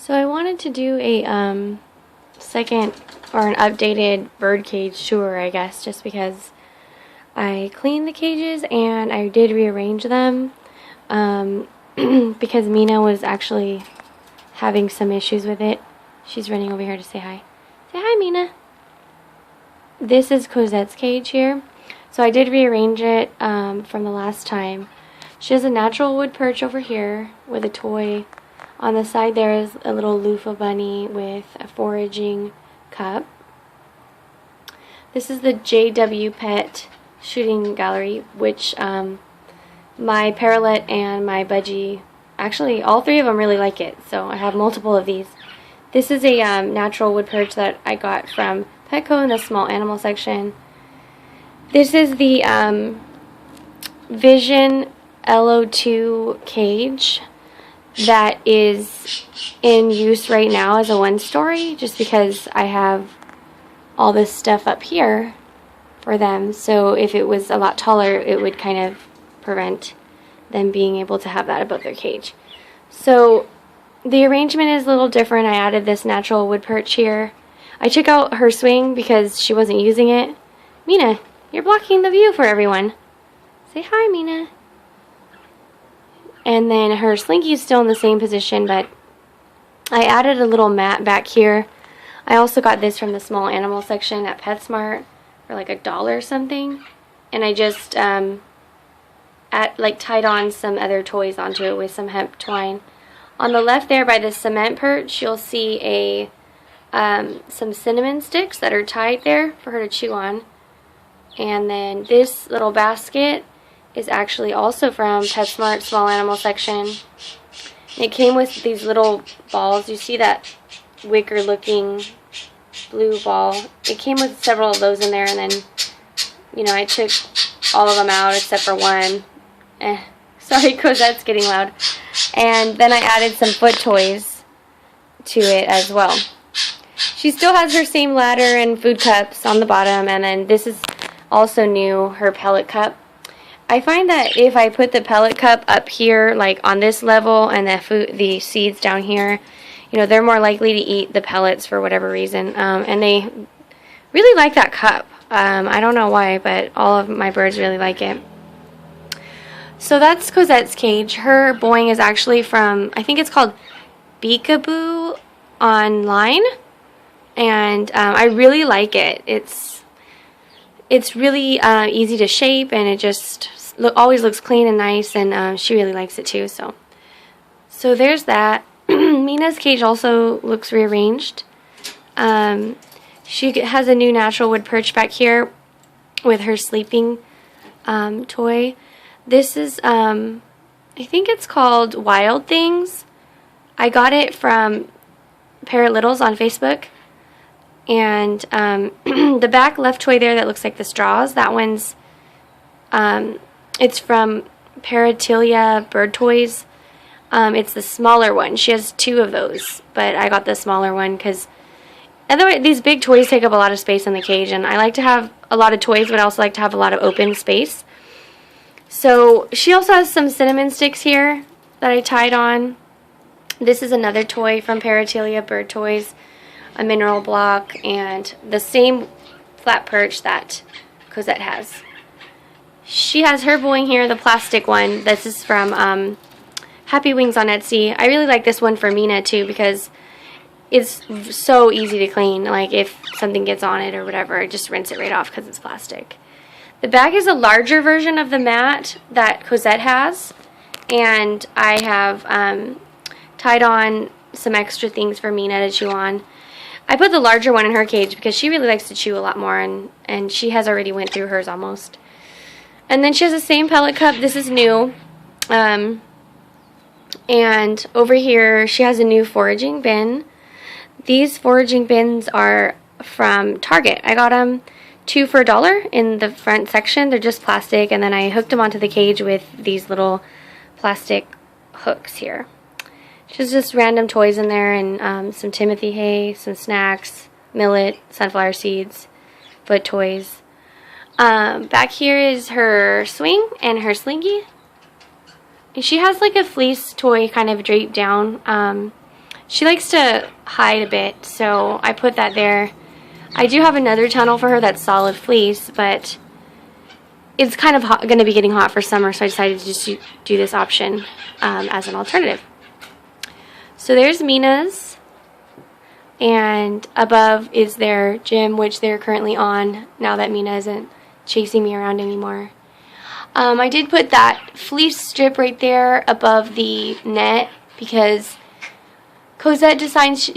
So I wanted to do a second or an updated bird cage tour, I guess, just because I cleaned the cages and I did rearrange them because Mina was actually having some issues with it. She's running over here to say hi. Say hi, Mina. This is Cosette's cage here. So I did rearrange it from the last time. She has a natural wood perch over here with a toy. On the side there is a little loofah bunny with a foraging cup. This is the JW Pet shooting gallery, which my Parrotlet and my Budgie, actually all three of them really like it, so I have multiple of these. This is a natural wood perch that I got from Petco in the small animal section. This is the Vision LO2 cage that is in use right now as a one-story, just because I have all this stuff up here for them. So if it was a lot taller, it would kind of prevent them being able to have that above their cage. So the arrangement is a little different. I added this natural wood perch here. I took out her swing because she wasn't using it. Mina, you're blocking the view for everyone. Say hi, Mina. And then her slinky is still in the same position, but I added a little mat back here. I also got this from the small animal section at PetSmart for like $1 or something. And I just tied on some other toys onto it with some hemp twine. On the left there by the cement perch, you'll see some cinnamon sticks that are tied there for her to chew on. And then this little basket is actually also from PetSmart small animal section. It came with these little balls. You see that wicker looking blue ball? It came with several of those in there, and then, you know, I took all of them out except for one. Sorry, Cosette's getting loud. And then I added some foot toys to it as well. She still has her same ladder and food cups on the bottom, and then this is also new, her pellet cup. I find that if I put the pellet cup up here, like on this level, and the seeds down here, you know, they're more likely to eat the pellets for whatever reason. And they really like that cup. I don't know why, but all of my birds really like it. So that's Cosette's cage. Her Boing is actually from, I think it's called Beekaboo online. And I really like it. It's really easy to shape, and it just always looks clean and nice, and she really likes it too. So there's that. Mina's cage also looks rearranged. She has a new natural wood perch back here with her sleeping toy. This is, I think it's called Wild Things. I got it from Parrot Littles on Facebook. And the back left toy there that looks like the straws, that one's, it's from Paratilia Bird Toys. It's the smaller one. She has 2 of those, but I got the smaller one because otherwise these big toys take up a lot of space in the cage, and I like to have a lot of toys, but I also like to have a lot of open space. So she also has some cinnamon sticks here that I tied on. This is another toy from Paratilia Bird Toys. A mineral block, and the same flat perch that Cosette has. She has her Boing here, the plastic one. This is from Happy Wings on Etsy. I really like this one for Mina too because it's so easy to clean. Like if something gets on it or whatever, just rinse it right off because it's plastic. The bag is a larger version of the mat that Cosette has, and I have tied on some extra things for Mina to chew on. I put the larger one in her cage because she really likes to chew a lot more, and she has already went through hers almost. And then she has the same pellet cup. This is new. And over here she has a new foraging bin. These foraging bins are from Target. I got them 2 for $1 in the front section. They're just plastic, and then I hooked them onto the cage with these little plastic hooks here. There's just random toys in there, and some Timothy hay, some snacks, millet, sunflower seeds, foot toys. Back here is her swing and her slinky. And she has like a fleece toy kind of draped down. She likes to hide a bit, so I put that there. I do have another tunnel for her that's solid fleece, but it's kind of going to be getting hot for summer, so I decided to just do this option as an alternative. So there's Mina's, and above is their gym, which they're currently on now that Mina isn't chasing me around anymore. I did put that fleece strip right there above the net because Cosette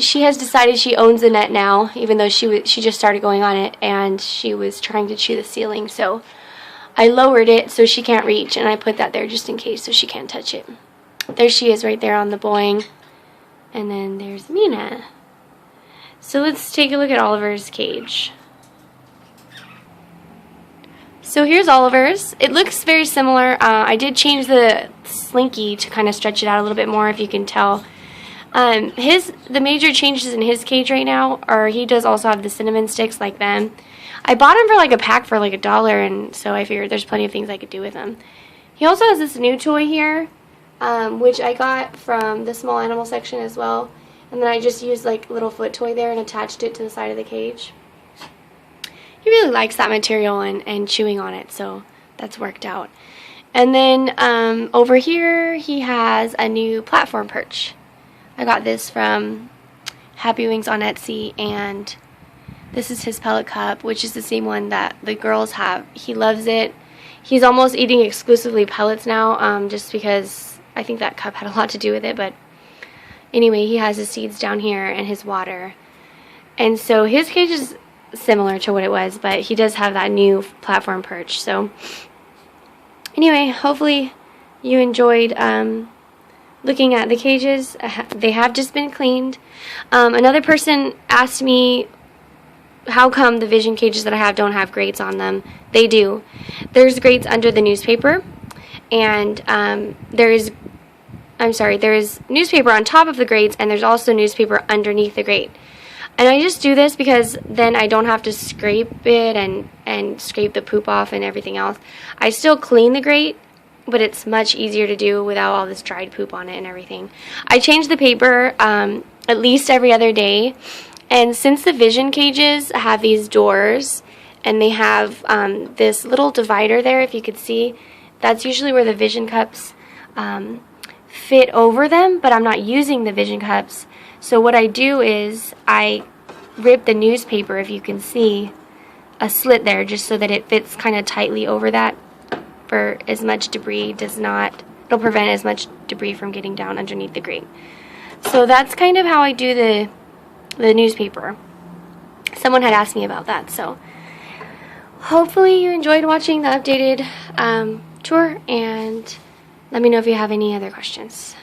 she has decided she owns the net now, even though she just started going on it and she was trying to chew the ceiling. So I lowered it so she can't reach, and I put that there just in case so she can't touch it. There she is right there on the Boing. And then there's Mina. So let's take a look at Oliver's cage. So here's Oliver's. It looks very similar. I did change the slinky to kind of stretch it out a little bit more, if you can tell. The major changes in his cage right now are he does also have the cinnamon sticks like them. I bought him for like a pack for like $1, and so I figured there's plenty of things I could do with him. He also has this new toy here, which I got from the small animal section as well. And then I just used like a little foot toy there and attached it to the side of the cage. He really likes that material and chewing on it, so that's worked out. And then over here he has a new platform perch. I got this from Happy Wings on Etsy, and this is his pellet cup, which is the same one that the girls have. He loves it. He's almost eating exclusively pellets now, just because I think that cup had a lot to do with it. But anyway, he has his seeds down here and his water. And so his cage is similar to what it was, but he does have that new platform perch. So anyway, hopefully you enjoyed looking at the cages. They have just been cleaned. Another person asked me how come the Vision cages that I have don't have grates on them. They do. There's grates under the newspaper, and there is newspaper on top of the grates, and there's also newspaper underneath the grate. And I just do this because then I don't have to scrape it and scrape the poop off and everything else. I still clean the grate, but it's much easier to do without all this dried poop on it and everything. I change the paper at least every other day. And since the Vision cages have these doors and they have this little divider there, if you could see, that's usually where the Vision cups fit over them, but I'm not using the Vision cups. So what I do is I rip the newspaper, if you can see, a slit there just so that it fits kind of tightly over that for as much debris it'll prevent as much debris from getting down underneath the grate. So that's kind of how I do the newspaper. Someone had asked me about that, so hopefully you enjoyed watching the updated tour, and let me know if you have any other questions.